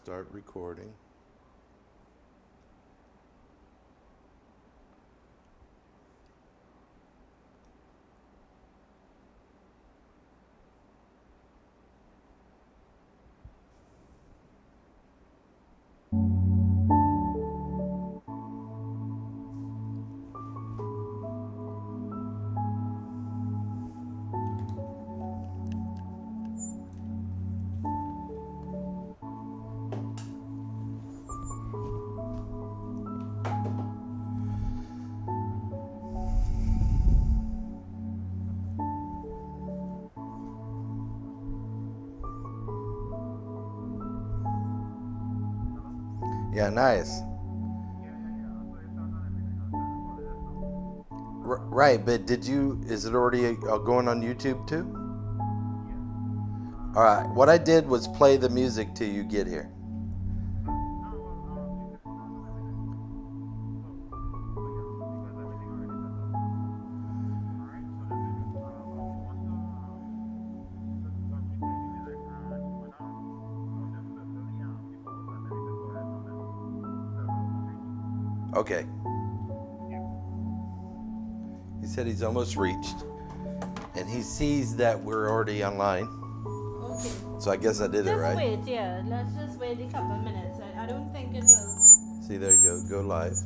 Start recording. Yeah, nice. Right, but is it already going on YouTube too? All right, what I did was play the music till you get here. Okay. He said he's almost reached, and he sees that we're already online. Okay. So I guess I did it right. Just wait, yeah. Let's just wait a couple of minutes. I don't think it will. See, there you go. Go live.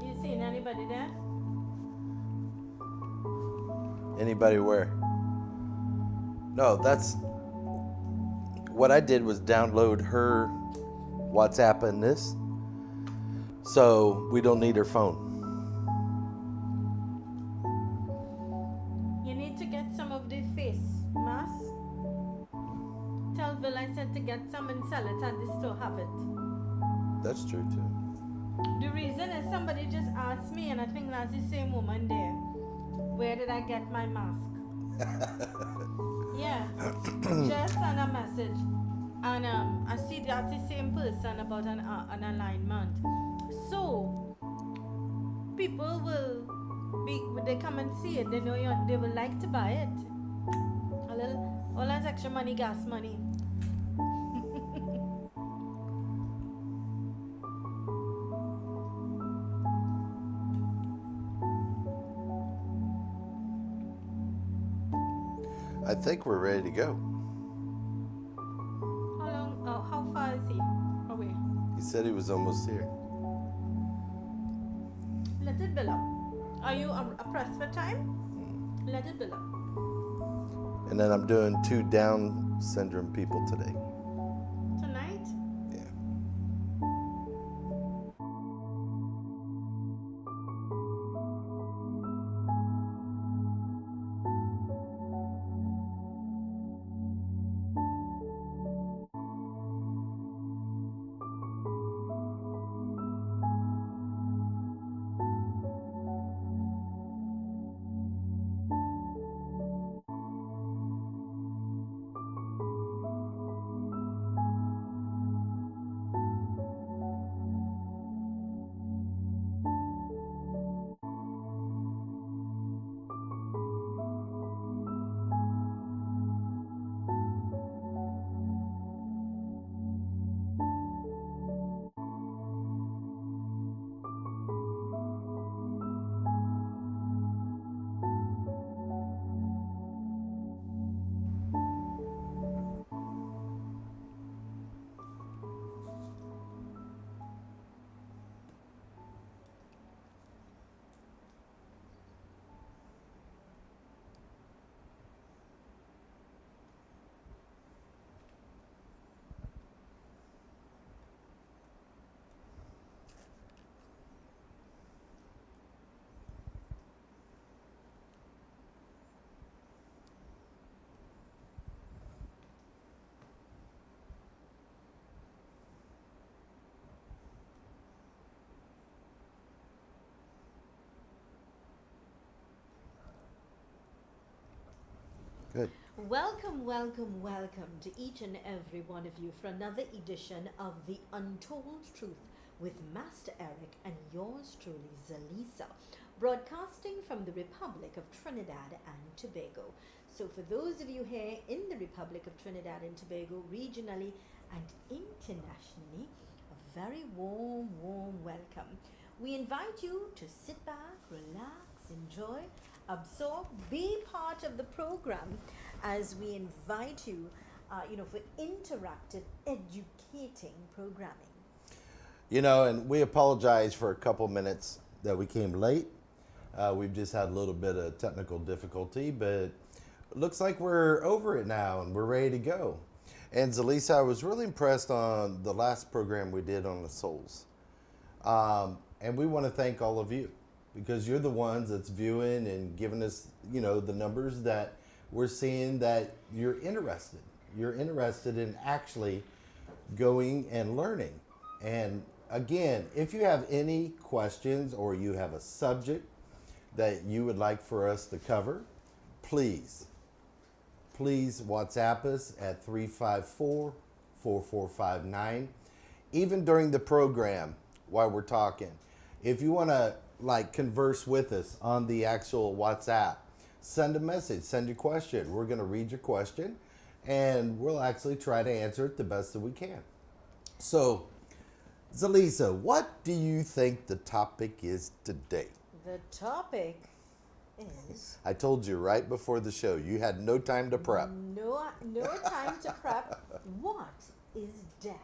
You seen anybody there? Anybody where? No, that's what I did was download her WhatsApp and this, so we don't need her phone. You need to get some of the face mask. Tell Bill I said to get some and sell it at the store, have it. That's true too. The reason is somebody just asked me, and I think that's the same woman there. Where did I get my mask? Yeah. Just send a message. And I see that's the same person about an alignment. So people will be when they come and see it, they know they will like to buy it. A little all that extra money, gas money. I think we're ready to go. How far is he away? He said he was almost here. Let it build up. Are you pressed for time? Let it build up. And then I'm doing 2 Down syndrome people today. Tonight? Yeah. Good. Welcome, welcome, welcome to each and every one of you for another edition of the Untold Truth with Master Eric and yours truly, Zelisa, broadcasting from the Republic of Trinidad and Tobago. So for those of you here in the Republic of Trinidad and Tobago, regionally and internationally, a very warm, warm welcome. We invite you to sit back, relax, enjoy, absorb, be part of the program as we invite you, for interactive, educating programming. And we apologize for a couple minutes that we came late. We've just had a little bit of technical difficulty, but it looks like we're over it now and we're ready to go. And Zelisa, I was really impressed on the last program we did on the souls. And we want to thank all of you because you're the ones that's viewing and giving us, the numbers that we're seeing that you're interested. You're interested in actually going and learning. And again, if you have any questions or you have a subject that you would like for us to cover, please WhatsApp us at 354-4459. Even during the program while we're talking. If you want to converse with us on the actual WhatsApp, send a message, send your question. We're going to read your question and we'll actually try to answer it the best that we can. So, Zelisa, what do you think the topic is today? The topic is... I told you right before the show, you had no time to prep. No time to prep. What is death?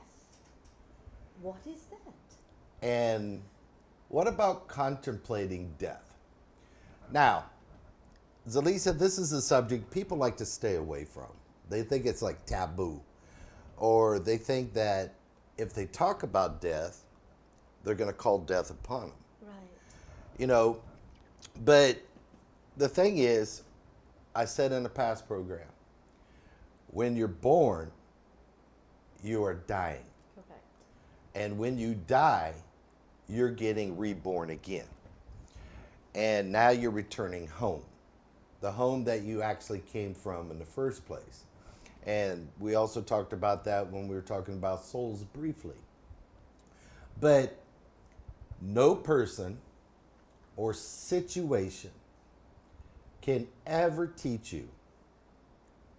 What is that? And what about contemplating death? Now, Zelisa, this is a subject people like to stay away from. They think it's like taboo. Or they think that if they talk about death, they're going to call death upon them. Right. But the thing is, I said in a past program, when you're born, you are dying. Correct. And when you die, you're getting reborn again. And now you're returning home, the home that you actually came from in the first place. And we also talked about that when we were talking about souls briefly. But no person or situation can ever teach you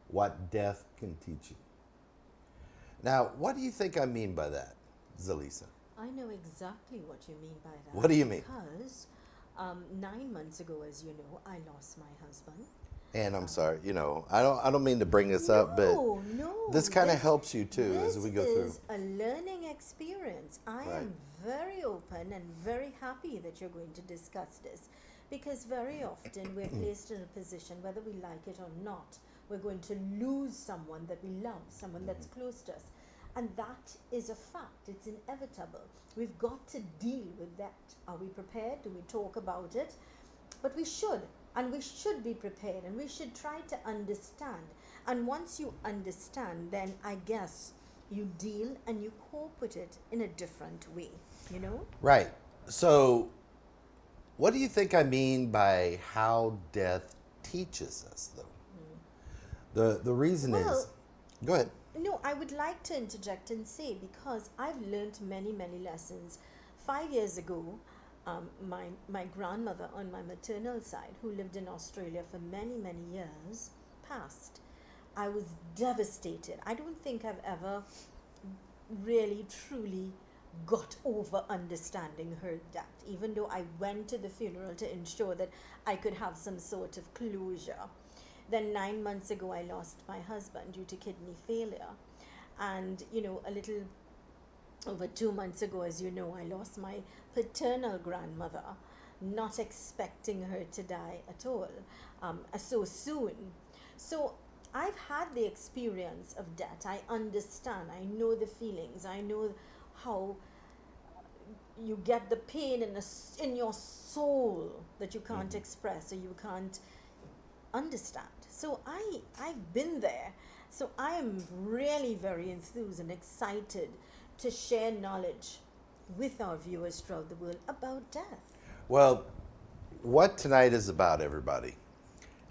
what death can teach you. Now, what do you think I mean by that, Zelisa? I know exactly what you mean by that. What do you mean? Because 9 months ago, as you know, I lost my husband. And I'm sorry, I don't mean to bring this up, but this kind of helps you too as we go through. This is a learning experience. I am very open and very happy that you're going to discuss this, because very often we're placed in a position, whether we like it or not, we're going to lose someone that we love, someone that's close to us. And that is a fact. It's inevitable. We've got to deal with that. Are we prepared? Do we talk about it? But we should. And we should be prepared, and we should try to understand. And once you understand, then I guess you deal and you cope with it in a different way, Right. So what do you think I mean by how death teaches us, though? The reason is... Go ahead. No, I would like to interject and say, because I've learned many, many lessons. 5 years ago, my grandmother on my maternal side, who lived in Australia for many, many years, passed. I was devastated. I don't think I've ever really, truly got over understanding her death, even though I went to the funeral to ensure that I could have some sort of closure. Then 9 months ago, I lost my husband due to kidney failure. And, a little over 2 months ago, as you know, I lost my paternal grandmother, not expecting her to die at all so soon. So I've had the experience of death. I understand. I know the feelings. I know how you get the pain in your soul that you can't express or you can't understand. So I've been there. So I am really very enthused and excited to share knowledge with our viewers throughout the world about death. Well, what tonight is about, everybody,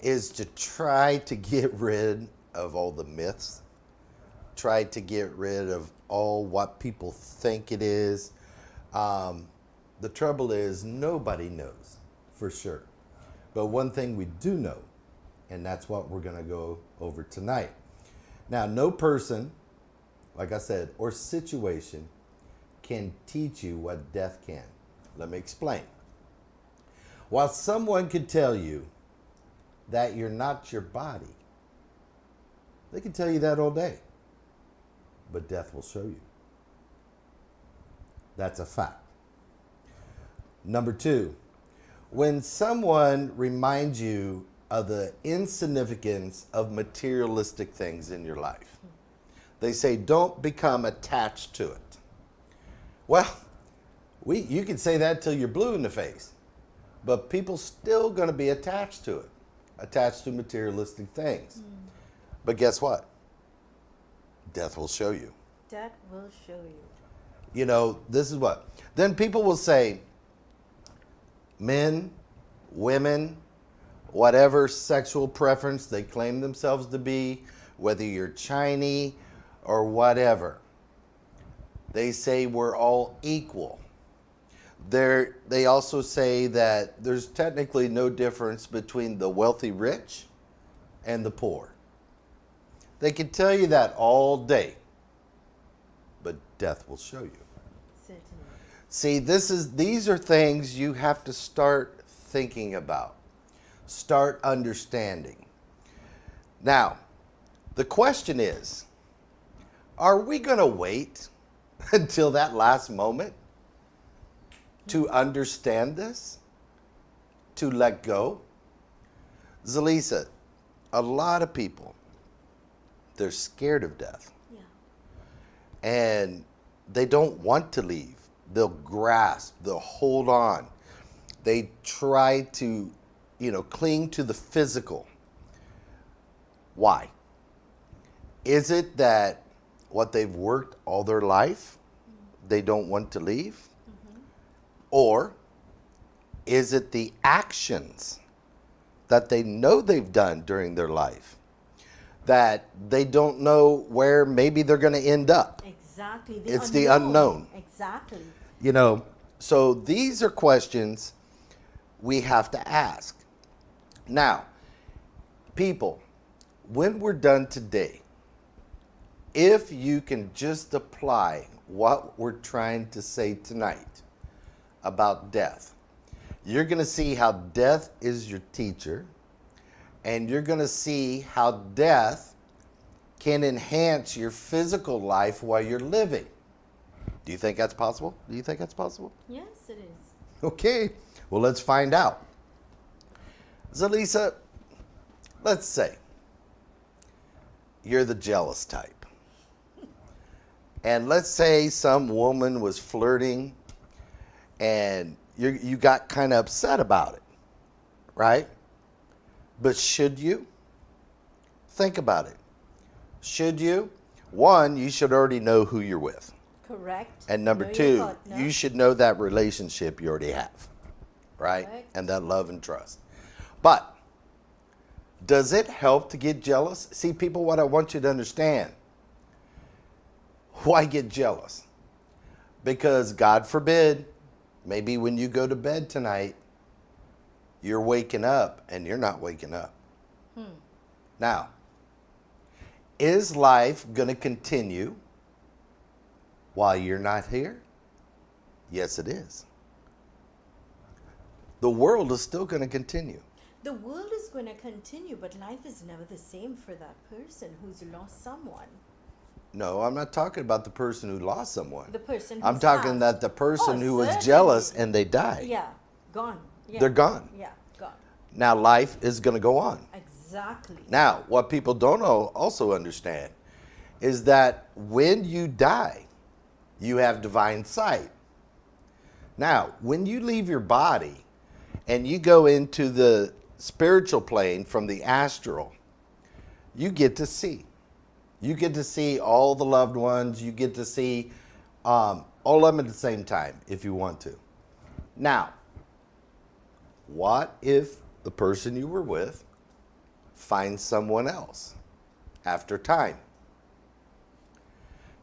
is to try to get rid of all the myths, try to get rid of all what people think it is. The trouble is nobody knows for sure. But one thing we do know And that's what we're going to go over tonight. Now, no person, like I said, or situation can teach you what death can. Let me explain. While someone could tell you that you're not your body, they can tell you that all day. But death will show you. That's a fact. Number two, when someone reminds you of the insignificance of materialistic things in your life, they say, don't become attached to it. Well, you can say that till you're blue in the face, but people still going to be attached to it, attached to materialistic things. But guess what? Death will show you. That will show you. You know, this is what. Then people will say, men, women, whatever sexual preference they claim themselves to be, whether you're Chinese or whatever, they say we're all equal. They also say that there's technically no difference between the wealthy rich and the poor. They can tell you that all day, but death will show you. Certainly. See, these are things you have to start thinking about, start understanding. Now, the question is, are we going to wait until that last moment to understand this, to let go? Zelisa, a lot of people, they're scared of death. Yeah. And they don't want to leave. They'll grasp, they'll hold on. They try to, cling to the physical. Why? Is it that what they've worked all their life, they don't want to leave? Mm-hmm. Or is it the actions that they know they've done during their life that they don't know where maybe they're going to end up? Exactly. It's the unknown. Exactly. So these are questions we have to ask. Now, people, when we're done today, if you can just apply what we're trying to say tonight about death, you're going to see how death is your teacher, and you're going to see how death can enhance your physical life while you're living. Do you think that's possible? Do you think that's possible? Yes, it is. Okay, well, let's find out. Zelisa, let's say you're the jealous type. And let's say some woman was flirting and you got kind of upset about it, right? But should you? Think about it. Should you? One, you should already know who you're with. Correct. And number Know your two, partner. you should know that relationship you already have, right? Correct. And that love and trust. But does it help to get jealous? See, people, what I want you to understand, why get jealous? Because God forbid, maybe when you go to bed tonight, you're waking up and you're not waking up. Now, is life going to continue while you're not here? Yes, it is. The world is still going to continue. The world is going to continue, but life is never the same for that person who's lost someone. No, I'm not talking about the person who lost someone. The person who's I'm talking passed. that the person who was Certainly. jealous and they died. Yeah, gone. Yeah. They're gone. Yeah, gone. Now life is going to go on. Exactly. Now, what people don't also understand is that when you die, you have divine sight. Now, when you leave your body and you go into the spiritual plane from the astral, you get to see. You get to see all the loved ones. You get to see all of them at the same time if you want to. Now, what if the person you were with finds someone else after time?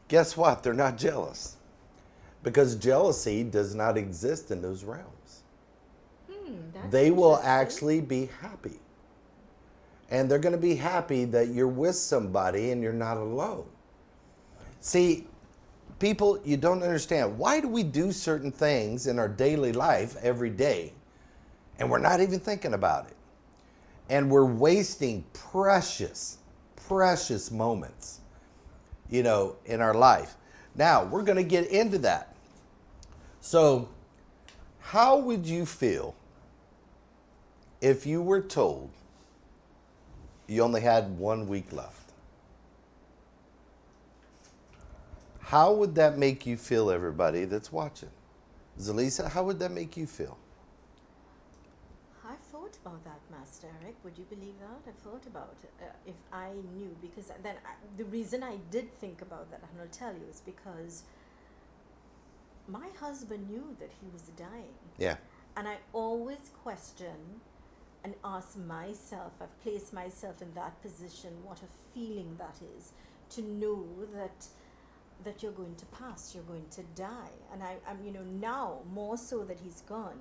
Guess what? They're not jealous, because jealousy does not exist in those realms. That's They will interesting. actually be happy. And they're going to be happy that you're with somebody and you're not alone. See, people, you don't understand. Why do we do certain things in our daily life every day and we're not even thinking about it? And we're wasting precious, precious moments, in our life. Now, we're going to get into that. So, how would you feel if you were told you only had 1 week left? How would that make you feel, everybody that's watching? Zelisa, how would that make you feel? I've thought about that, Master Eric. Would you believe that? I've thought about it. If I knew, because the reason I did think about that, and I'll tell you, is because my husband knew that he was dying. Yeah. And I always question and ask myself, I've placed myself in that position, what a feeling that is, to know that you're going to pass, you're going to die. And I'm, now, more so that he's gone,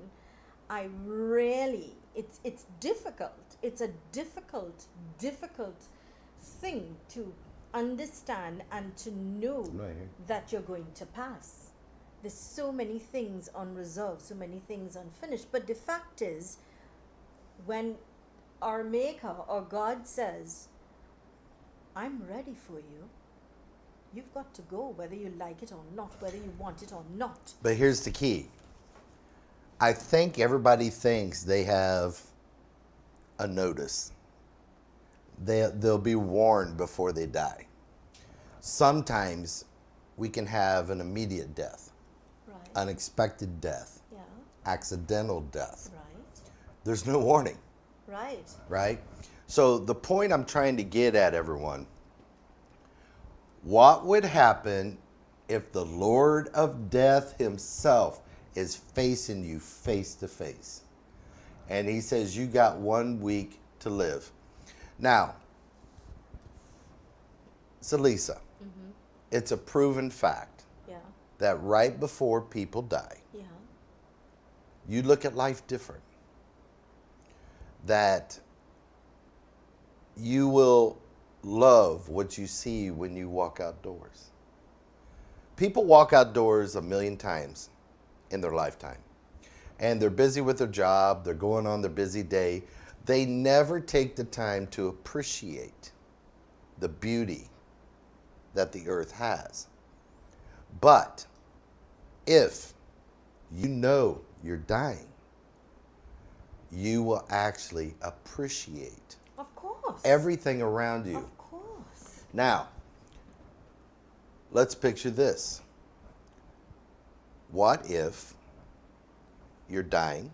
I really, it's difficult. It's a difficult thing to understand and to know that you're going to pass. There's so many things unresolved, so many things unfinished. But the fact is, when our Maker or God says, I'm ready for you, you've got to go, whether you like it or not, whether you want it or not. But here's the key. I think everybody thinks they have a notice. They'll be warned before they die. Sometimes we can have an immediate death, Right. unexpected death, Yeah. accidental death. Right. There's no warning, Right. right? So the point I'm trying to get at, everyone, what would happen if the Lord of Death himself is facing you face to face? And he says, you got 1 week to live. Now, Zelisa, it's a proven fact Yeah. that right before people die, Yeah. you look at life different. That you will love what you see when you walk outdoors. People walk outdoors 1,000,000 times in their lifetime. And they're busy with their job, they're going on their busy day. They never take the time to appreciate the beauty that the earth has. But if you know you're dying, you will actually appreciate Of course. everything around you. Of course. Now, let's picture this. What if you're dying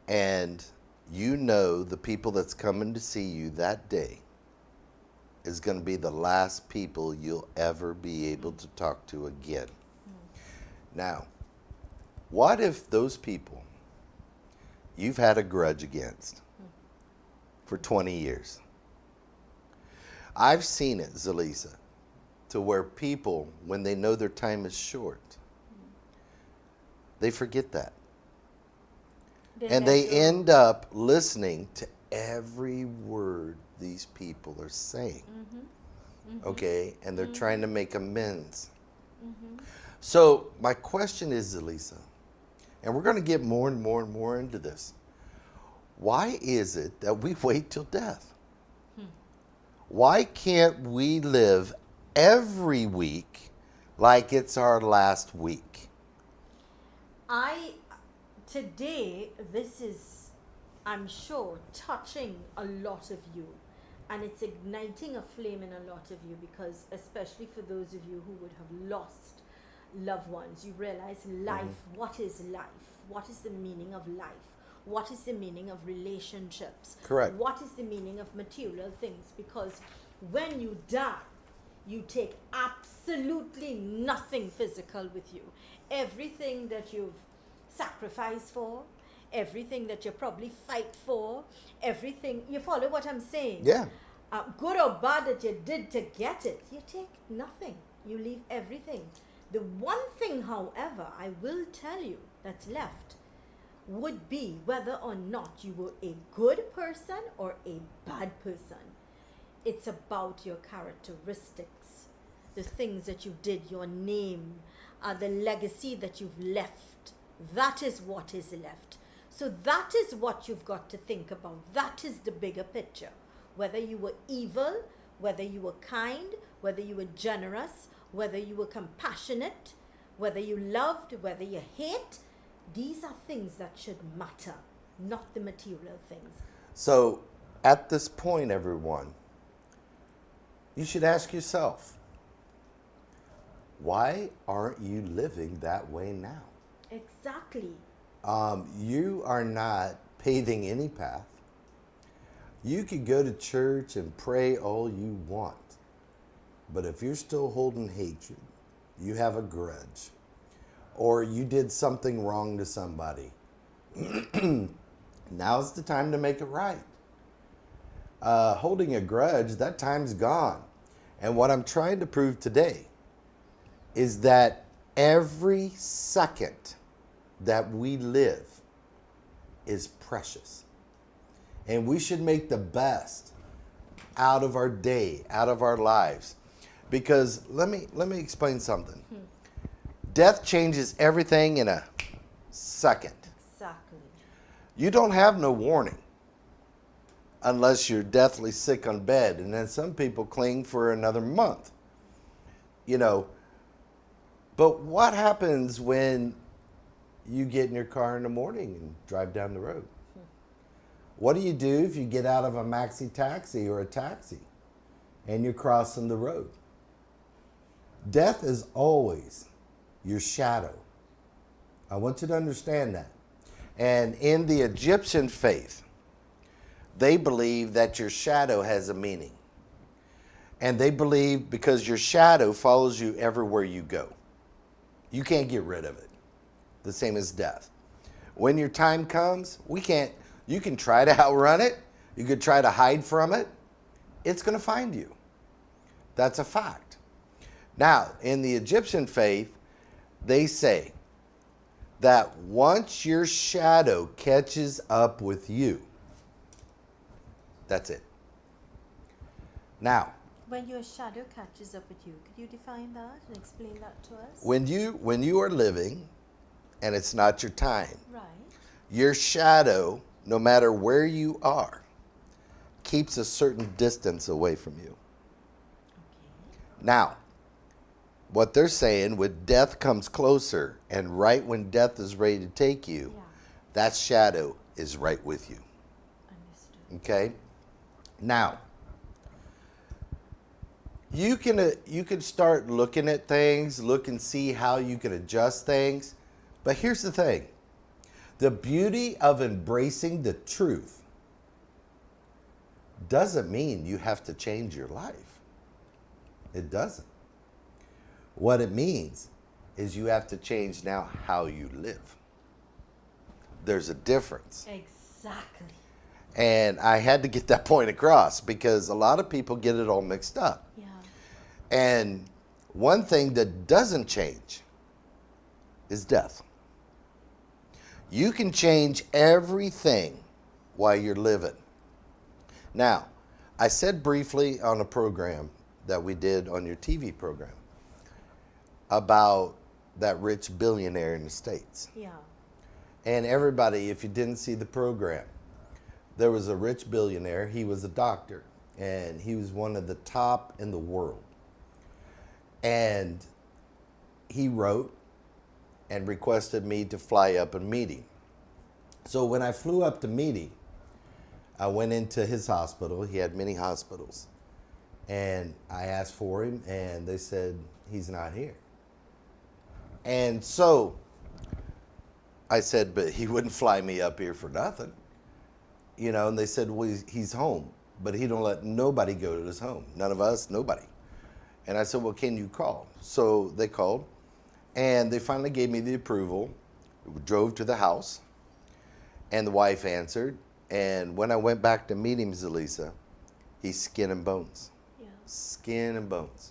and you know the people that's coming to see you that day is going to be the last people you'll ever be able to talk to again? Now, what if those people you've had a grudge against for 20 years? I've seen it, Zelisa, to where people, when they know their time is short, they forget that. And they end up listening to every word these people are saying. Okay? And they're trying to make amends. So my question is, Zelisa, and we're going to get more and more and more into this. Why is it that we wait till death? Why can't we live every week like it's our last week? Today, this is, I'm sure, touching a lot of you. And it's igniting a flame in a lot of you, because especially for those of you who would have lost loved ones, you realize life, what is life? What is the meaning of life? What is the meaning of relationships? Correct. What is the meaning of material things? Because when you die, you take absolutely nothing physical with you. Everything that you've sacrificed for, everything that you probably fight for, everything, you follow what I'm saying? Yeah. Good or bad that you did to get it, you take nothing. You leave everything. The one thing, however, I will tell you that's left, would be whether or not you were a good person or a bad person. It's about your characteristics, the things that you did, your name, the legacy that you've left. That is what is left. So that is what you've got to think about. That is the bigger picture. Whether you were evil, whether you were kind, whether you were generous, whether you were compassionate, whether you loved, whether you hate, these are things that should matter, not the material things. So at this point, everyone, you should ask yourself, why aren't you living that way now? Exactly. You are not paving any path. You could go to church and pray all you want, but if you're still holding hatred, you have a grudge, or you did something wrong to somebody, now's the time to make it right. Holding a grudge, that time's gone. And what I'm trying to prove today is that every second that we live is precious. And we should make the best out of our day, out of our lives. Because let me explain something. Death changes everything in a second. Exactly. You don't have no warning unless you're deathly sick on bed. And then some people cling for another month. You know, but what happens when you get in your car in the morning and drive down the road? What do you do if you get out of a maxi taxi or a taxi and you're crossing the road? Death is always your shadow. I want you to understand that. And in the Egyptian faith, they believe that your shadow has a meaning. And they believe because your shadow follows you everywhere you go. You can't get rid of it. The same as death. When your time comes, you can try to outrun it. You could try to hide from it. It's going to find you. That's a fact. Now, in the Egyptian faith, they say that once your shadow catches up with you, that's it. Now, When your shadow catches up with you, could you define that and explain that to us? when you are living and it's not your time, Right. your shadow, no matter where you are, keeps a certain distance away from you. Okay. Now, what they're saying, when death comes closer and right when death is ready to take you, Yeah. that shadow is right with you. Understood. Okay? Now, you can start looking at things, look and see how you can adjust things. But here's the thing. The beauty of embracing the truth doesn't mean you have to change your life. It doesn't. What it means is you have to change now how you live. There's a difference. Exactly. And I had to get that point across because a lot of people get it all mixed up. Yeah. And one thing that doesn't change is death. You can change everything while you're living. Now, I said briefly on a program that we did on your TV program about that rich billionaire in the States. Yeah. And everybody, if you didn't see the program, there was a rich billionaire. He was a doctor, and he was one of the top in the world. And he wrote and requested me to fly up and meet him. So when I flew up to meet him, I went into his hospital. He had many hospitals. And I asked for him, and they said, he's not here. And so I said, but he wouldn't fly me up here for nothing. You know, and they said, well, he's home, but he don't let nobody go to his home. None of us, nobody. And I said, well, can you call? So they called, and they finally gave me the approval. We drove to the house, and the wife answered. And when I went back to meet him, Zelisa, he's skin and bones. Yeah. Skin and bones.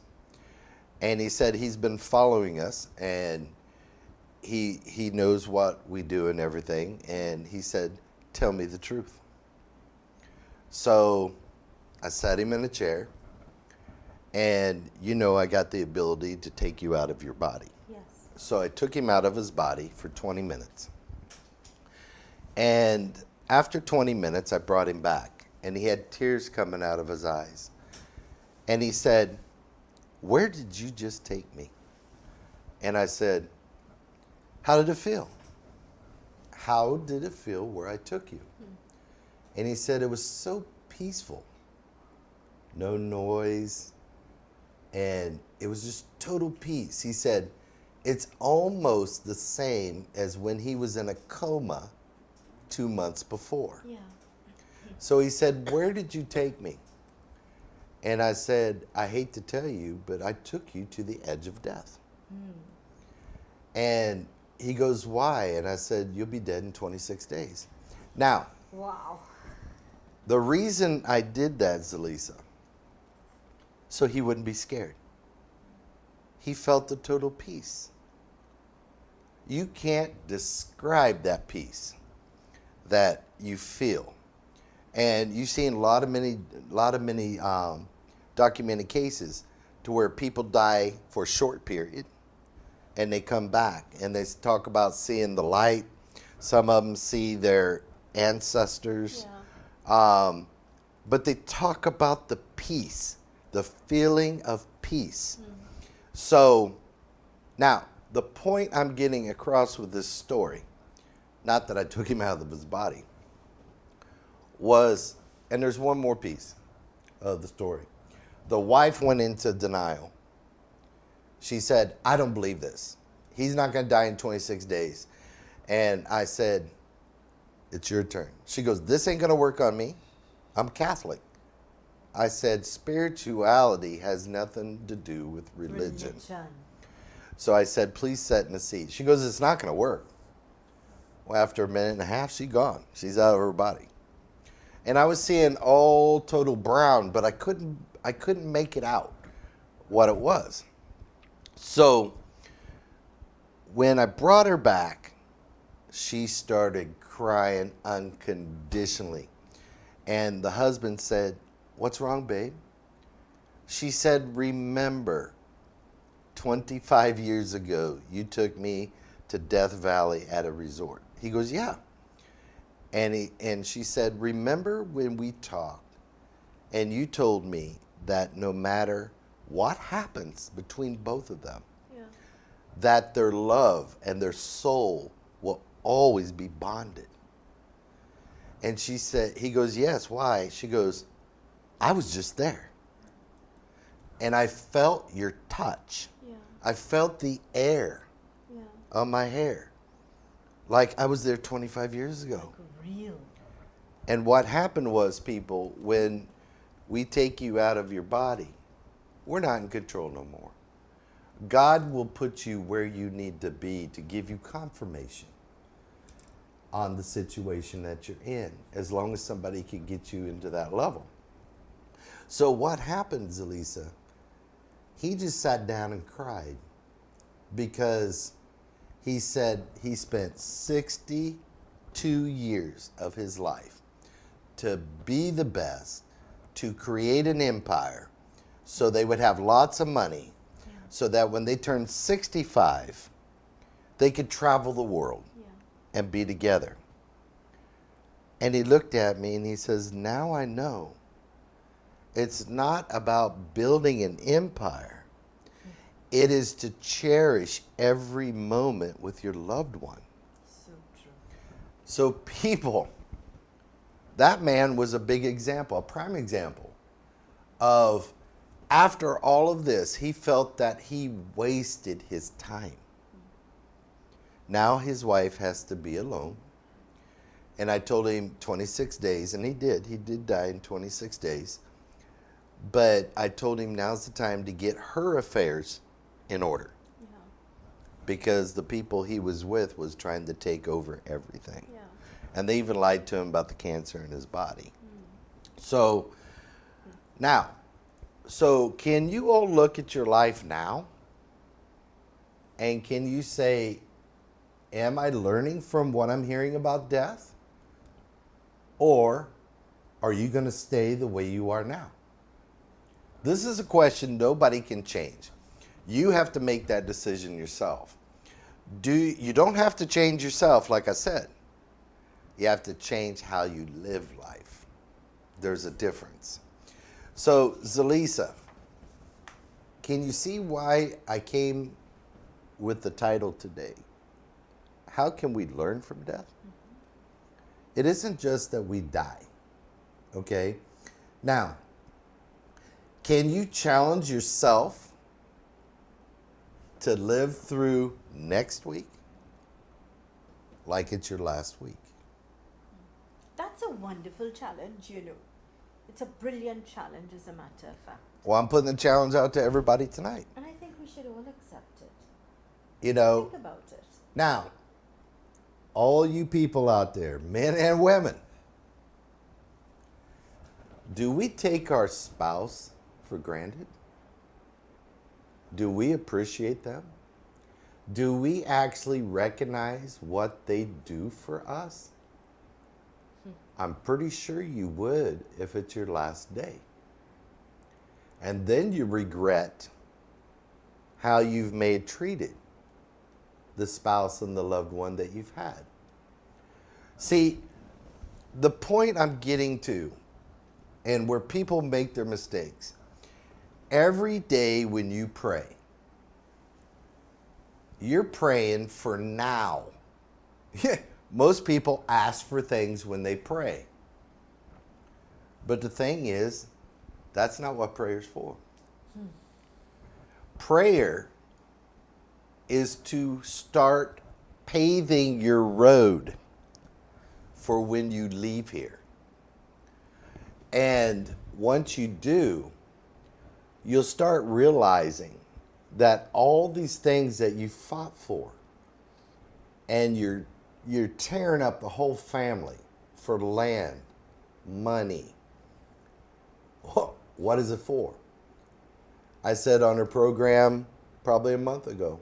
And he said he's been following us, and he knows what we do and everything, and he said, tell me the truth. So I sat him in a chair, and I got the ability to take you out of your body. Yes. So I took him out of his body for 20 minutes. And after 20 minutes, I brought him back, and he had tears coming out of his eyes. And he said, where did you just take me? And I said, how did it feel? How did it feel where I took you? And he said, it was so peaceful. No noise. And it was just total peace. He said, it's almost the same as when he was in a coma 2 months before. Yeah. So he said, where did you take me? And I said, I hate to tell you, but I took you to the edge of death. And he goes, why? And I said, you'll be dead in 26 days. Now, Wow. the reason I did that, Zelisa, so he wouldn't be scared. He felt the total peace. You can't describe that peace that you feel. And you've seen a lot of many documented cases to where people die for a short period and they come back and they talk about seeing the light. Some of them see their ancestors. Yeah. But they talk about the peace, the feeling of peace. So now the point I'm getting across with this story, not that I took him out of his body, was, and there's one more piece of the story. The wife went into denial. She said, I don't believe this. He's not going to die in 26 days. And I said, it's your turn. She goes, this ain't going to work on me. I'm Catholic. I said, spirituality has nothing to do with religion. So I said, please sit in the seat. She goes, it's not going to work. Well, after a minute and a half, she's gone. She's out of her body. And I was seeing all total brown, but I couldn't make it out what it was. So when I brought her back, she started crying unconditionally. And the husband said, what's wrong, babe? She said, remember, 25 years ago, you took me to Death Valley at a resort. He goes, yeah. And she said, remember when we talked and you told me that no matter what happens between both of them, Yeah. that their love and their soul will always be bonded. And she said, he goes, yes, why? She goes, I was just there. And I felt your touch. Yeah. I felt the air Yeah. on my hair. Like I was there 25 years ago. Real. And what happened was, people, when we take you out of your body, we're not in control no more. God will put you where you need to be to give you confirmation on the situation that you're in, as long as somebody can get you into that level. So what happened, Zelisa? He just sat down and cried because he said he spent 62 years of his life to be the best, to create an empire so they would have lots of money, so that when they turned 65, they could travel the world and be together. And he looked at me and he says, now I know it's not about building an empire. It is to cherish every moment with your loved one. So true. So people, that man was a big example, a prime example of, after all of this, he felt that he wasted his time. Now his wife has to be alone. And I told him 26 days, and he did die in 26 days. But I told him now's the time to get her affairs in order. Yeah. Because the people he was with was trying to take over everything. Yeah. And they even lied to him about the cancer in his body. So now, so can you all look at your life now? And can you say, am I learning from what I'm hearing about death? Or are you going to stay the way you are now? This is a question nobody can change. You have to make that decision yourself. You don't have to change yourself, like I said. You have to change how you live life. There's a difference. So, Zelisa, can you see why I came with the title today? How can we learn from death? It isn't just that we die, okay? Now, can you challenge yourself to live through next week like it's your last week? That's a wonderful challenge, you know. It's a brilliant challenge, as a matter of fact. Well, I'm putting the challenge out to everybody tonight. And I think we should all accept it. You know, Think about it. now, all you people out there, men and women, do we take our spouse for granted? Do we appreciate them? Do we actually recognize what they do for us? I'm pretty sure you would if it's your last day. And then you regret how you've made treated the spouse and the loved one that you've had. See, the point I'm getting to, and where people make their mistakes, every day when you pray, you're praying for now. Most people ask for things when they pray. But the thing is, that's not what prayer's for. Prayer is to start paving your road for when you leave here. And once you do, you'll start realizing that all these things that you fought for, and you're tearing up the whole family for land, money. What is it for? I said on a program probably a month ago,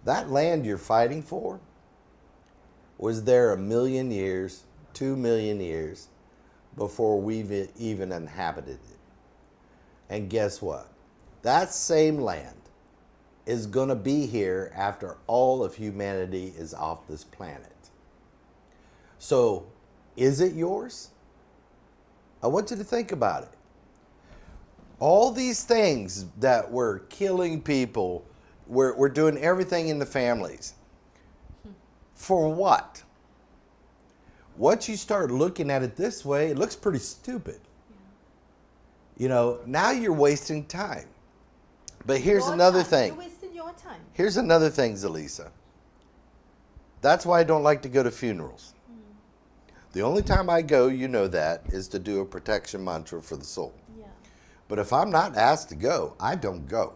that land you're fighting for was there 1 million years, 2 million years before we've even inhabited it. And guess what? That same land is going to be here after all of humanity is off this planet. So, is it yours? I want you to think about it. All these things that we're killing people, we're doing everything in the families. For what? Once you start looking at it this way, it looks pretty stupid. You know, now you're wasting time. But here's another thing. You're wasting your time. Here's another thing, Zelisa. That's why I don't like to go to funerals. The only time I go, you know that, is to do a protection mantra for the soul. Yeah. But if I'm not asked to go, I don't go.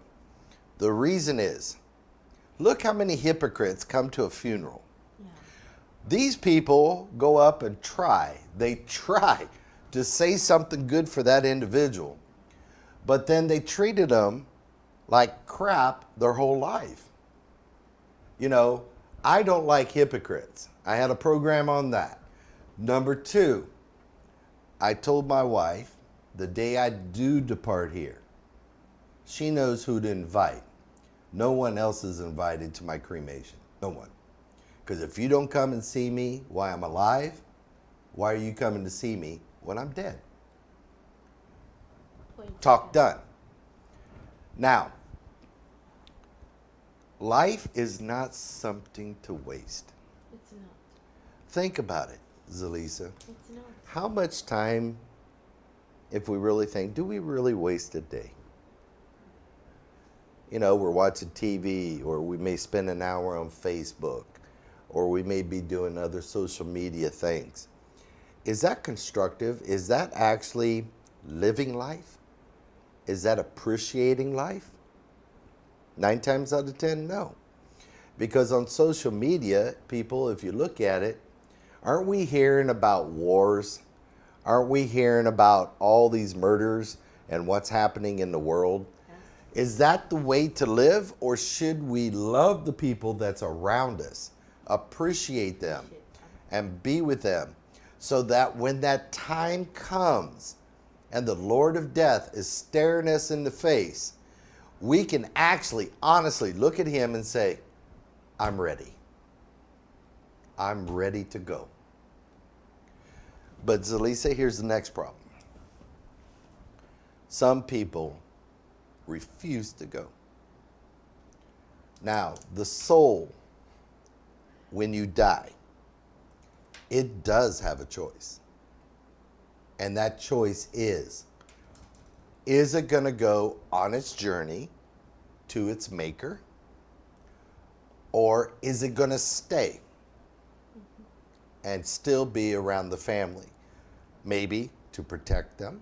The reason is, look how many hypocrites come to a funeral. Yeah. These people go up and they try to say something good for that individual, but then they treated them like crap their whole life. You know, I don't like hypocrites. I had a program on that. Number 2, I told my wife the day I do depart here, she knows who to invite. No one else is invited to my cremation. No one. Because if you don't come and see me while I'm alive, why are you coming to see me when I'm dead? Talk done. Now, life is not something to waste. It's not. Think about it, Zelisa. It's not. How much time, if we really think, do we really waste a day? You know, we're watching TV, or we may spend an hour on Facebook, or we may be doing other social media things. Is that constructive? Is that actually living life? Is that appreciating life? 9 times out of 10, no. Because on social media, people, if you look at it, aren't we hearing about wars? Aren't we hearing about all these murders and what's happening in the world? Yes. Is that the way to live, or should we love the people that's around us appreciate them, and be with them, so that when that time comes and the Lord of Death is staring us in the face, we can actually honestly look at him and say, I'm ready. I'm ready to go. But Zelisa, here's the next problem. Some people refuse to go. Now, the soul, when you die, it does have a choice. And that choice is it going to go on its journey to its maker? Or is it going to stay and still be around the family? Maybe to protect them,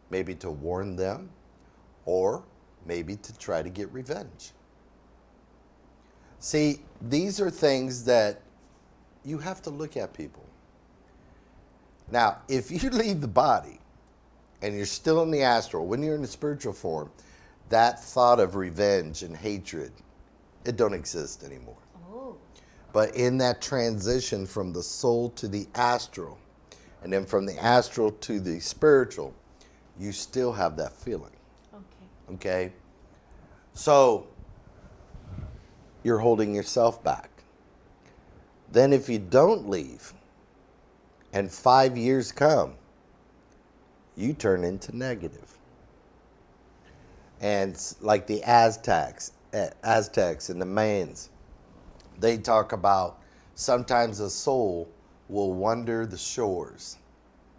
maybe to warn them, or maybe to try to get revenge. See, these are things that you have to look at, people. Now, if you leave the body and you're still in the astral, when you're in the spiritual form, that thought of revenge and hatred, it don't exist anymore. Oh. But in that transition from the soul to the astral, and then from the astral to the spiritual, you still have that feeling. Okay. Okay? So, you're holding yourself back. Then if you don't leave, and 5 years come, you turn into negative. And like the Aztecs and the Mayans, they talk about sometimes a soul will wander the shores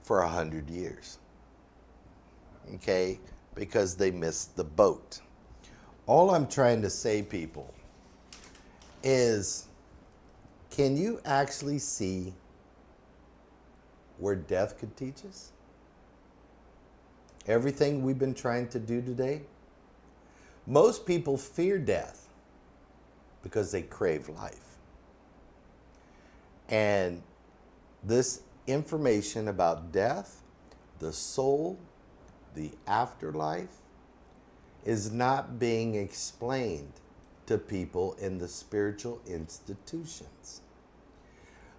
for 100 years. Okay? Because they missed the boat. All I'm trying to say, people, is can you actually see where death could teach us? Everything we've been trying to do today? Most people fear death because they crave life. And this information about death, the soul, the afterlife, is not being explained to people in the spiritual institutions.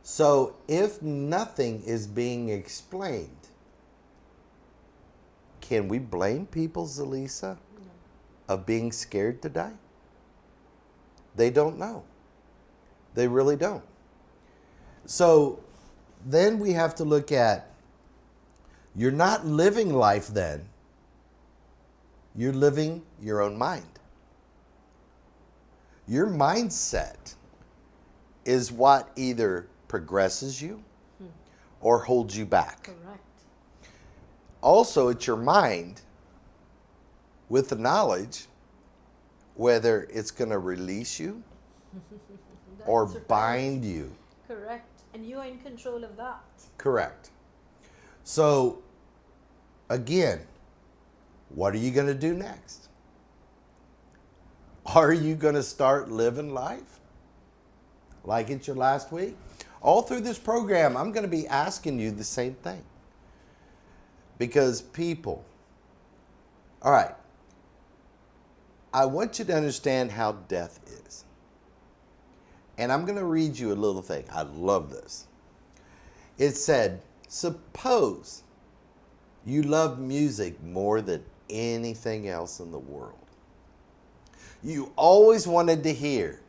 So if nothing is being explained, can we blame people, Zelisa, of being scared to die? They don't know. They really don't. So then we have to look at, you're not living life then. You're living your own mind. Your mindset is what either progresses you or holds you back. Correct. Also, it's your mind with the knowledge whether it's going to release you or That's right. bind you. Correct. And you're in control of that. Correct. So, again, what are you going to do next? Are you going to start living life like it's your last week? All through this program, I'm going to be asking you the same thing. Because people, all right, I want you to understand how death is. And I'm going to read you a little thing. I love this. It said, suppose you love music more than anything else in the world. You always wanted to hear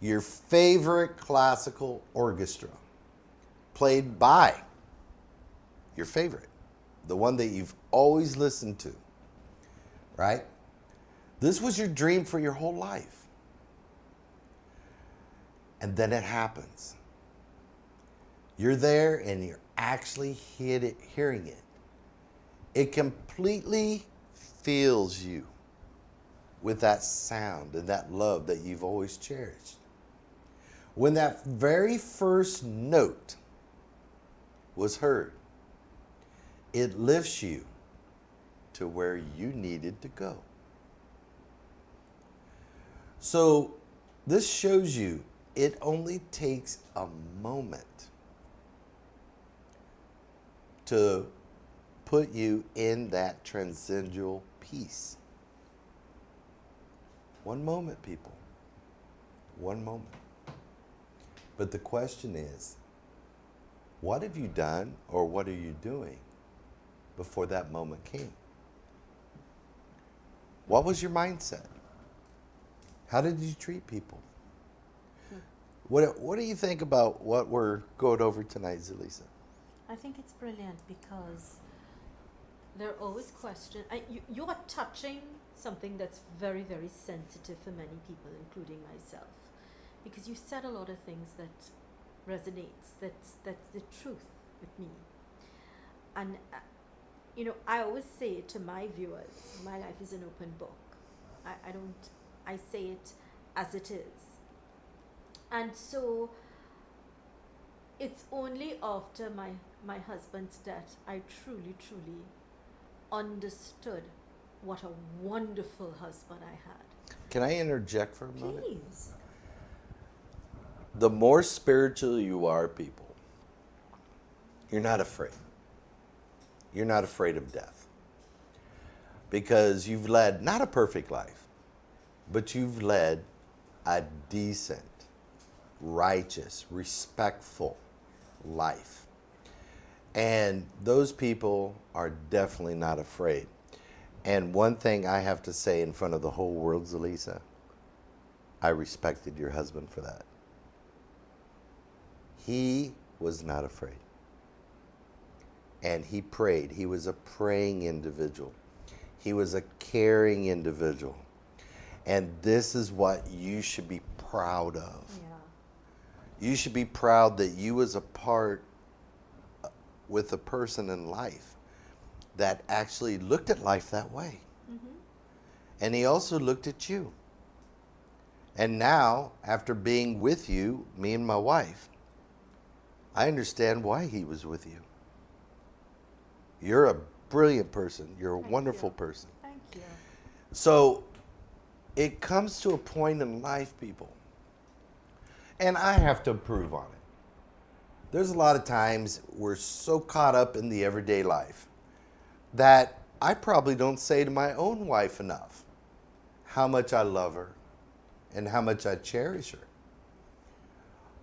your favorite classical orchestra played by your favorite, the one that you've always listened to, right? This was your dream for your whole life. And then it happens. You're there and you're actually hearing it. It completely fills you with that sound and that love that you've always cherished. When that very first note was heard, it lifts you to where you needed to go. So this shows you it only takes a moment to put you in that transcendental peace. One moment, people. One moment. But the question is, what have you done or what are you doing before that moment came? What was your mindset? How did you treat people? What do you think about what we're going over tonight, Zelisa? I think it's brilliant because there are always questions. You are touching something that's very, very sensitive for many people, including myself, because you said a lot of things that resonates. That's the truth with me. And I always say it to my viewers. My life is an open book. I say it as it is. And so it's only after my husband's death I truly, truly understood what a wonderful husband I had. Can I interject for a moment? Please. The more spiritual you are, people, you're not afraid. You're not afraid of death. Because you've led not a perfect life, but you've led a decent, righteous, respectful life. And those people are definitely not afraid. And one thing I have to say in front of the whole world, Zelisa, I respected your husband for that. He was not afraid. And he prayed. He was a praying individual. He was a caring individual. And this is what you should be proud of. Yeah. You should be proud that you was a part with a person in life that actually looked at life that way. Mm-hmm. And he also looked at you. And now, after being with you, me and my wife, I understand why he was with you. You're a brilliant person. You're a wonderful person. Thank you. So it comes to a point in life, people, and I have to improve on it. There's a lot of times we're so caught up in the everyday life that I probably don't say to my own wife enough how much I love her and how much I cherish her.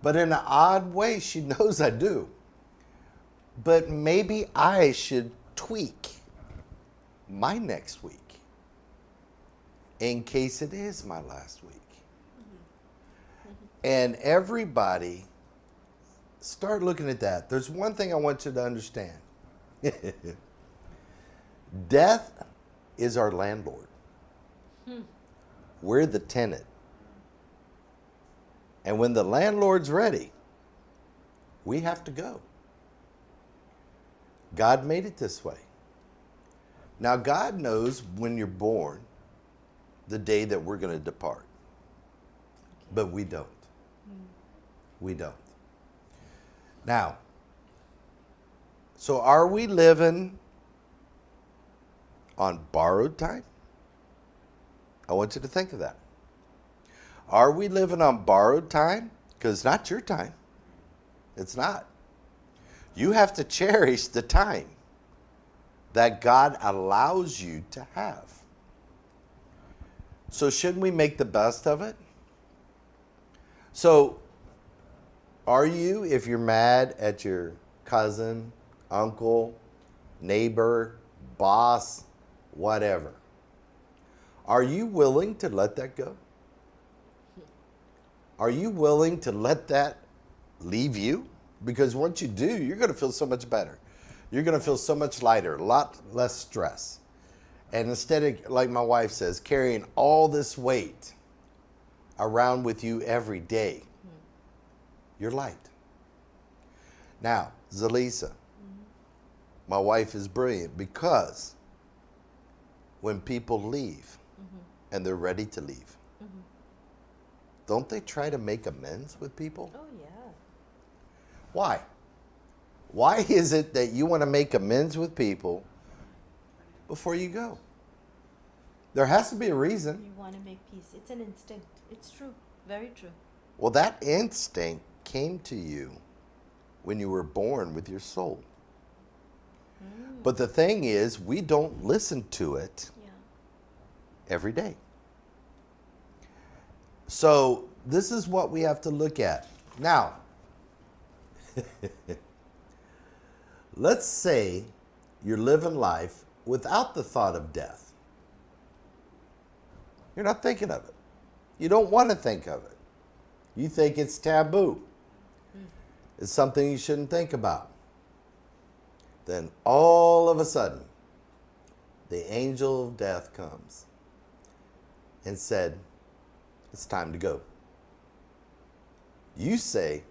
But in an odd way, she knows I do. But maybe I should tweak my next week in case it is my last week. And everybody start looking at that. There's one thing I want you to understand. Death is our landlord. We're the tenant. And when the landlord's ready, we have to go. God made it this way. Now, God knows when you're born, the day that we're going to depart. But we don't. We don't. Now, so are we living on borrowed time? I want you to think of that. Are we living on borrowed time? Because it's not your time. It's not. You have to cherish the time that God allows you to have. So shouldn't we make the best of it? So are you, if you're mad at your cousin, uncle, neighbor, boss, whatever, are you willing to let that go? Are you willing to let that leave you? Because once you do, you're going to feel so much better. You're going to feel so much lighter, a lot less stress. And instead of, like my wife says, carrying all this weight around with you every day, you're light. Now, Zelisa, my wife is brilliant because when people leave and they're ready to leave, don't they try to make amends with people? Oh, yeah. Why? Why is it that you want to make amends with people before you go? There has to be a reason. You want to make peace. It's an instinct. It's true. Very true. Well, that instinct came to you when you were born with your soul. But the thing is, we don't listen to it every day. So this is what we have to look at. Now, Let's say you're living life without the thought of death. You're not thinking of it. You don't want to think of it. You think it's taboo. It's something you shouldn't think about. Then all of a sudden, the angel of death comes and said, it's time to go. You say,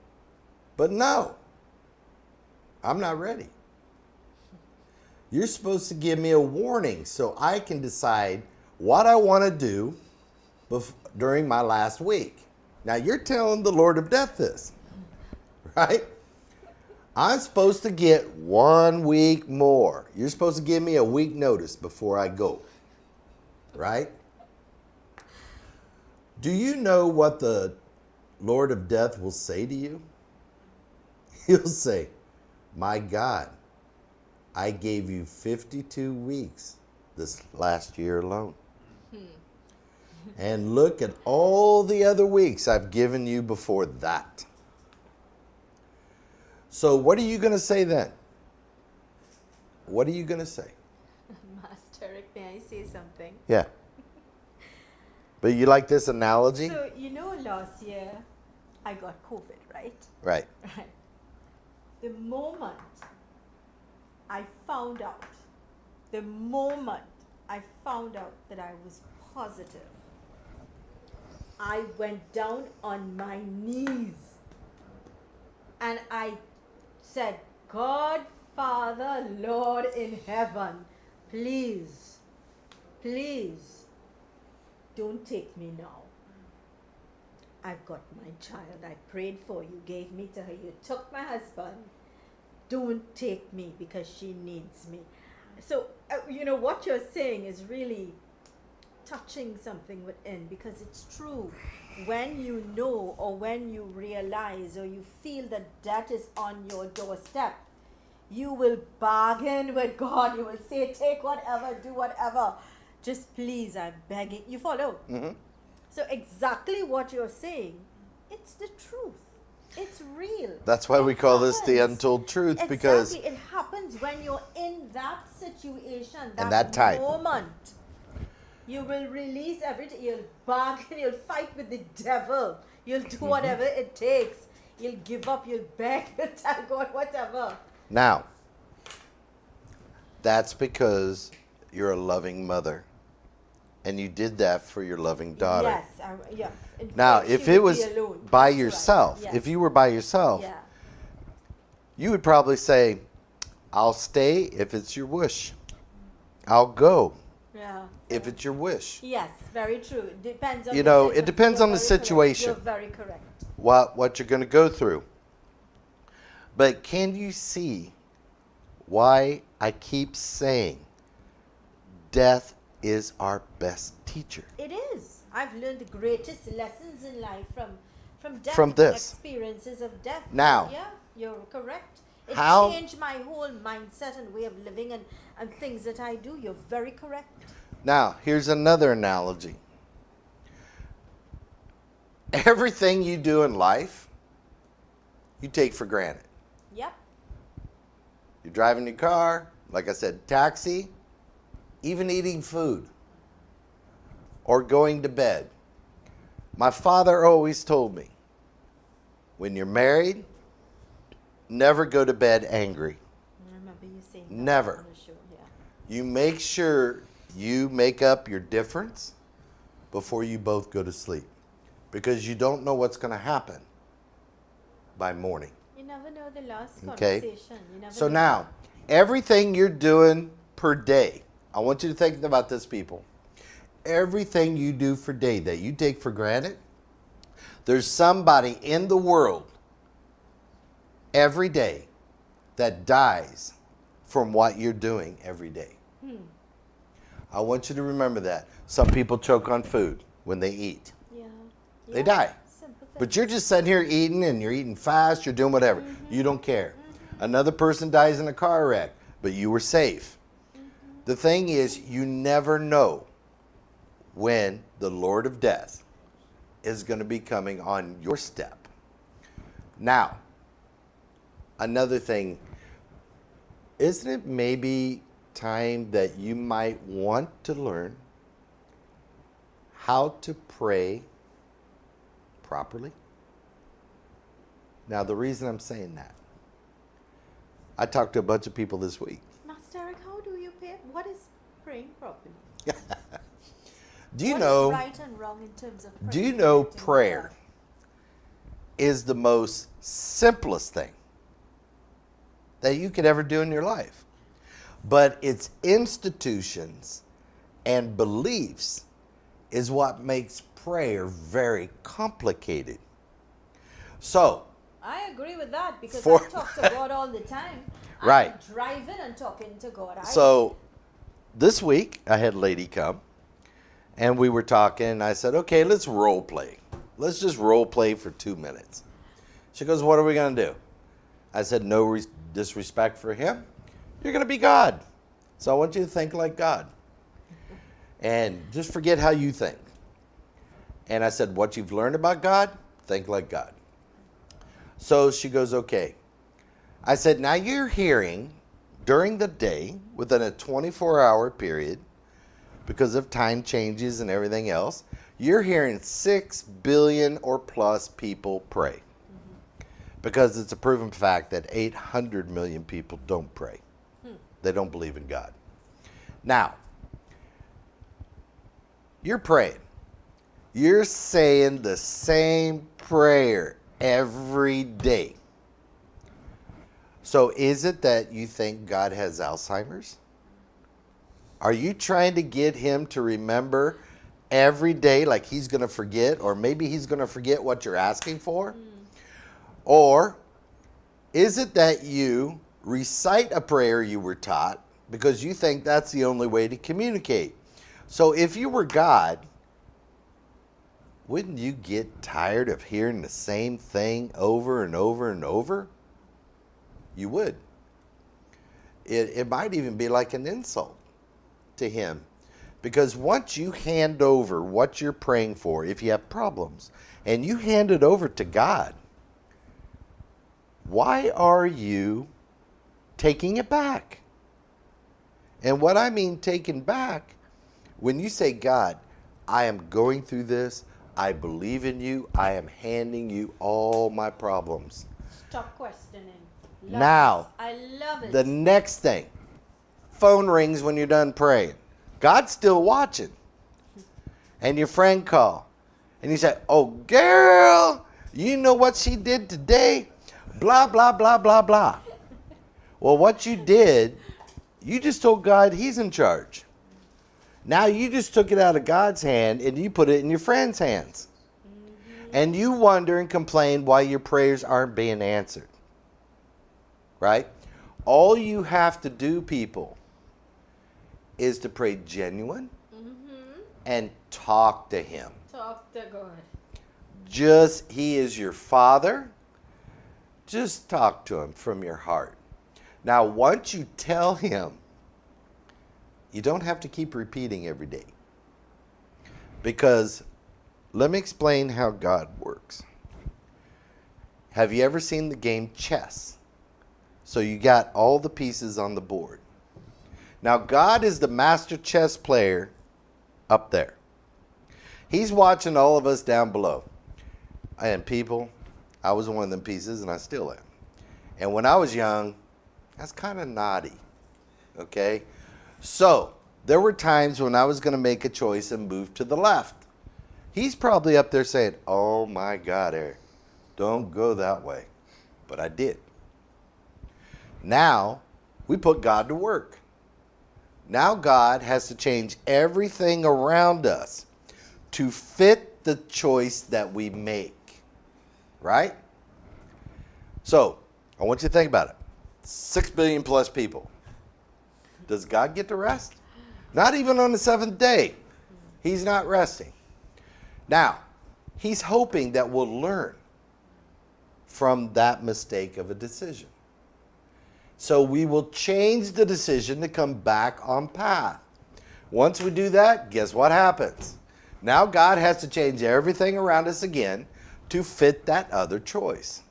but no, I'm not ready. You're supposed to give me a warning so I can decide what I want to do during my last week. Now you're telling the Lord of Death this, right? I'm supposed to get 1 week more. You're supposed to give me a week notice before I go, right? Do you know what the Lord of Death will say to you? He'll say, my God, I gave you 52 weeks this last year alone. And look at all the other weeks I've given you before that. So what are you going to say then? What are you going to say? Master Eric, may I say something? Yeah. But you like this analogy? So, last year I got COVID, right? Right. Right. The moment I found out that I was positive, I went down on my knees and I said, God, Father, Lord in heaven, please, don't take me now. I've got my child. I prayed for you, gave me to her. You took my husband. Don't take me because she needs me. So, what you're saying is really touching something within, because it's true. When you know, or when you realize, or you feel that that is on your doorstep, you will bargain with God. You will say, take whatever, do whatever. Just please, I'm begging. You follow? Mm-hmm. So exactly what you're saying, it's the truth. It's real. That's why we call this the happens. Untold Truths, because Exactly. It happens when you're in that situation, that time. moment. You will release everything. You'll bargain. You'll fight with the devil. You'll do whatever it takes. You'll give up. You'll beg. You'll tell God whatever. Now, that's because you're a loving mother. And you did that for your loving daughter. Yes. Yeah. In Now, fact, if she it would was be alone. by That's right. yourself, Yes. if you were by yourself, Yeah. you would probably say, I'll stay if it's your wish. I'll go Yeah. if it's your wish. Yes, very true. It depends on It depends on the situation. You're very correct. What you're going to go through. But can you see why I keep saying death is our best teacher? It is. I've learned the greatest lessons in life from death. From this. Experiences of death. Now. Yeah, you're correct. It How- changed my whole mindset and way of living and things that I do. You're very correct. Now, here's another analogy. Everything you do in life, you take for granted. Yep. You're driving your car, like I said, taxi, even eating food or going to bed. My father always told me, when you're married, never go to bed angry. I remember you saying that Never. on the show. Yeah. You make sure you make up your difference before you both go to sleep, because you don't know what's going to happen by morning. You never know the last Okay. conversation. You never So know. now, everything you're doing per day, I want you to think about this, people. Everything you do for day that you take for granted, there's somebody in the world every day that dies from what you're doing every day. I want you to remember that. Some people choke on food when they eat. Yeah. They Yeah. die. Simple thing. But you're just sitting here eating, and you're eating fast, you're doing whatever. You don't care. Another person dies in a car wreck, but you were safe. The thing is, you never know when the Lord of Death is going to be coming on your step. Now, another thing, isn't it maybe time that you might want to learn how to pray properly? Now, the reason I'm saying that, I talked to a bunch of people this week. Master Eric, how do you pray? What is praying properly? Do you What know? is right and wrong in terms of praying? Do you know connecting with prayer God? is the most simplest thing that you could ever do in your life? But its institutions and beliefs is what makes prayer very complicated. So, I agree with that because For- I talk to God all the time. Right. I'm driving and talking to God. So this week I had a lady come and we were talking and I said, okay, let's role play. Let's just role play for 2 minutes. She goes, what are we going to do? I said, no disrespect for him. You're going to be God. So I want you to think like God. And just forget how you think. And I said, what you've learned about God, think like God. So she goes, okay. I said, now you're hearing during the day, within a 24-hour period, because of time changes and everything else, you're hearing 6 billion or plus people pray. Because it's a proven fact that 800 million people don't pray. They don't believe in God. Now, you're praying. You're saying the same prayer every day. So is it that you think God has Alzheimer's? Are you trying to get him to remember every day like he's going to forget, or maybe he's going to forget what you're asking for? Or is it that you recite a prayer you were taught because you think that's the only way to communicate? So if you were God, wouldn't you get tired of hearing the same thing over and over and over? You would. It might even be like an insult to him. Because once you hand over what you're praying for, if you have problems, and you hand it over to God, why are you taking it back? And what I mean taking back, when you say, God, I am going through this, I believe in you, I am handing you all my problems. Stop questioning. Love Now, it. I love it. the next thing, phone rings when you're done praying. God's still watching. And your friend call. And you say, oh, girl, you know what she did today? Blah, blah, blah, blah, blah. Well, what you did, you just told God he's in charge. Now you just took it out of God's hand and you put it in your friend's hands. And you wonder and complain why your prayers aren't being answered. Right? All you have to do, people, is to pray genuine and talk to him. Talk to God. He is your Father. Just talk to him from your heart. Now, once you tell him, you don't have to keep repeating every day. Because let me explain how God works. Have you ever seen the game chess? So you got all the pieces on the board. Now, God is the master chess player up there. He's watching all of us down below. And people, I was one of them pieces, and I still am. And when I was young, I was kind of naughty. Okay? So, there were times when I was going to make a choice and move to the left. He's probably up there saying, oh my God, Eric, don't go that way. But I did. Now, we put God to work. Now God has to change everything around us to fit the choice that we make. Right? So, I want you to think about it. 6 billion plus people. Does God get to rest? Not even on the seventh day. He's not resting. Now, he's hoping that we'll learn from that mistake of a decision. So we will change the decision to come back on path. Once we do that, guess what happens? Now God has to change everything around us again to fit that other choice.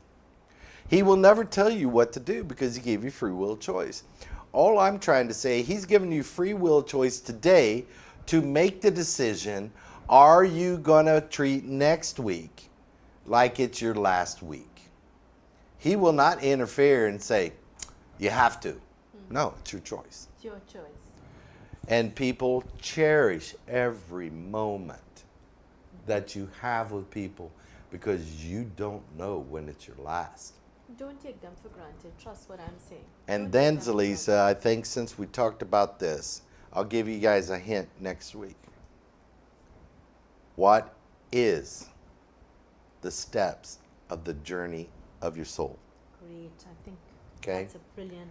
He will never tell you what to do because he gave you free will choice. All I'm trying to say, he's given you free will choice today to make the decision, are you going to treat next week like it's your last week? He will not interfere and say, you have to. No, it's your choice. It's your choice. And people cherish every moment that you have with people because you don't know when it's your last. Don't take them for granted. Trust what I'm saying. And Don't then, take them for Zelisa, granted. I think since we talked about this, I'll give you guys a hint next week. What is the steps of the journey of your soul? Great. I think Okay. that's a brilliant.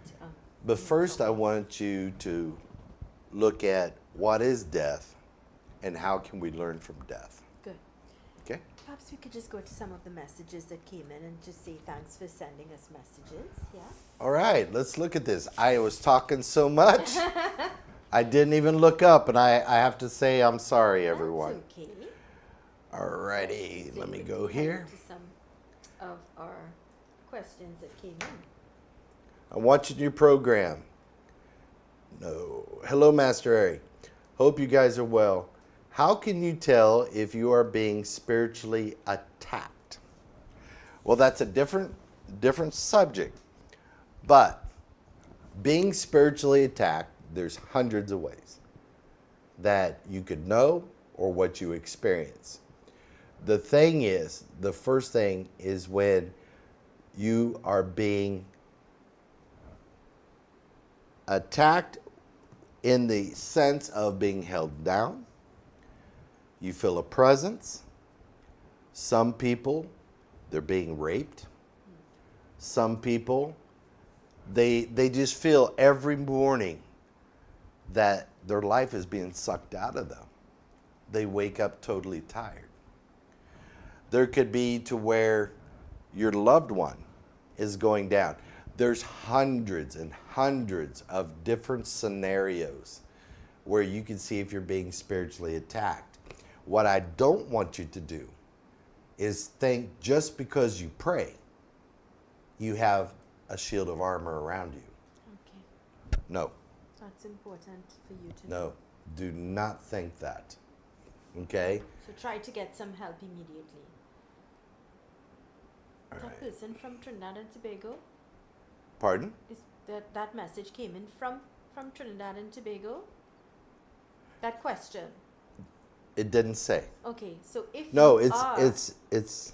But first, I want you to look at what is death and how can we learn from death. Good. Okay? Perhaps we could just go to some of the messages that came in and just say thanks for sending us messages. Yeah. All right, let's look at this. I was talking so much, I didn't even look up, and I have to say I'm sorry, everyone. That's okay. All righty, So let me we go can head here. into some of our questions that came in. I'm watching your program. No. Hello, Master Eric. Hope you guys are well. How can you tell if you are being spiritually attacked? Well, that's a different subject. But being spiritually attacked, there's hundreds of ways that you could know or what you experience. The first thing is when you are being attacked in the sense of being held down. You feel a presence. Some people, they're being raped. Some people, they just feel every morning that their life is being sucked out of them. They wake up totally tired. There could be to where your loved one is going down. There's hundreds and hundreds of different scenarios where you can see if you're being spiritually attacked. What I don't want you to do is think just because you pray, you have a shield of armor around you. Okay. No, That's important for you to know. no, do not think that. Okay? So try to get some help immediately. All That right. person from Trinidad and Tobago, Pardon? is that message came in from Trinidad and Tobago? That question. It didn't say. Okay, so if No, you it's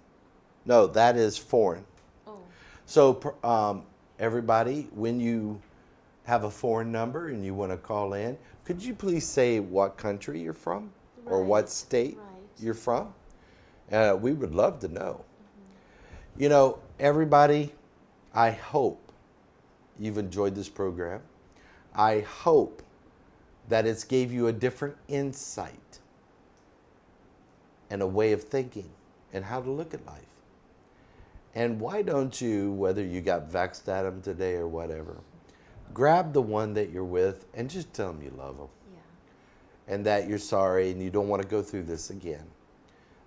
no, that is foreign. Oh, So everybody, when you have a foreign number and you want to call in, could you please say what country you're from or what Right, state right. you're from? We would love to know. You know, everybody, I hope you've enjoyed this program. I hope that it's gave you a different insight and a way of thinking and how to look at life. And why don't you, whether you got vexed at them today or whatever, grab the one that you're with and just tell them you love them yeah. and that you're sorry and you don't want to go through this again.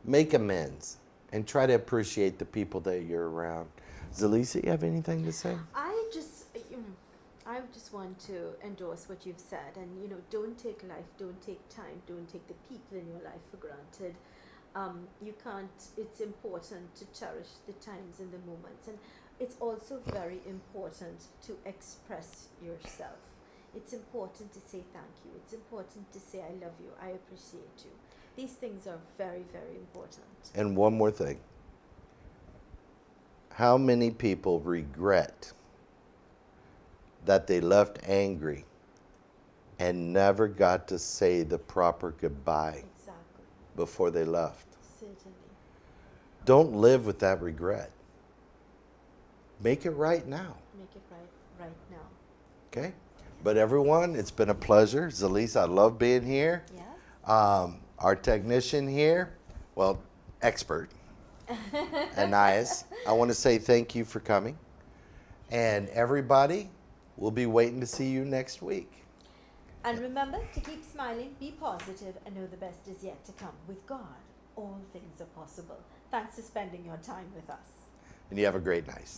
Make amends and try to appreciate the people that you're around. Zelisa, you have anything to say? I just want to endorse what you've said, and don't take life, don't take time, don't take the people in your life for granted. You can't. It's important to cherish the times and the moments, and it's also very important to express yourself. It's important to say thank you. It's important to say I love you, I appreciate you. These things are very, very important. And one more thing. How many people regret that they left angry and never got to say the proper goodbye Exactly. before they left? Certainly. Don't live with that regret. Make it right now, Make it right now. okay? But everyone, it's been a pleasure. Zelisa, I love being here. Yes. Our technician here, well, expert, Anais, I want to say thank you for coming. And everybody, we'll be waiting to see you next week. And remember to keep smiling, be positive, and know the best is yet to come. With God, all things are possible. Thanks for spending your time with us. And you have a great night.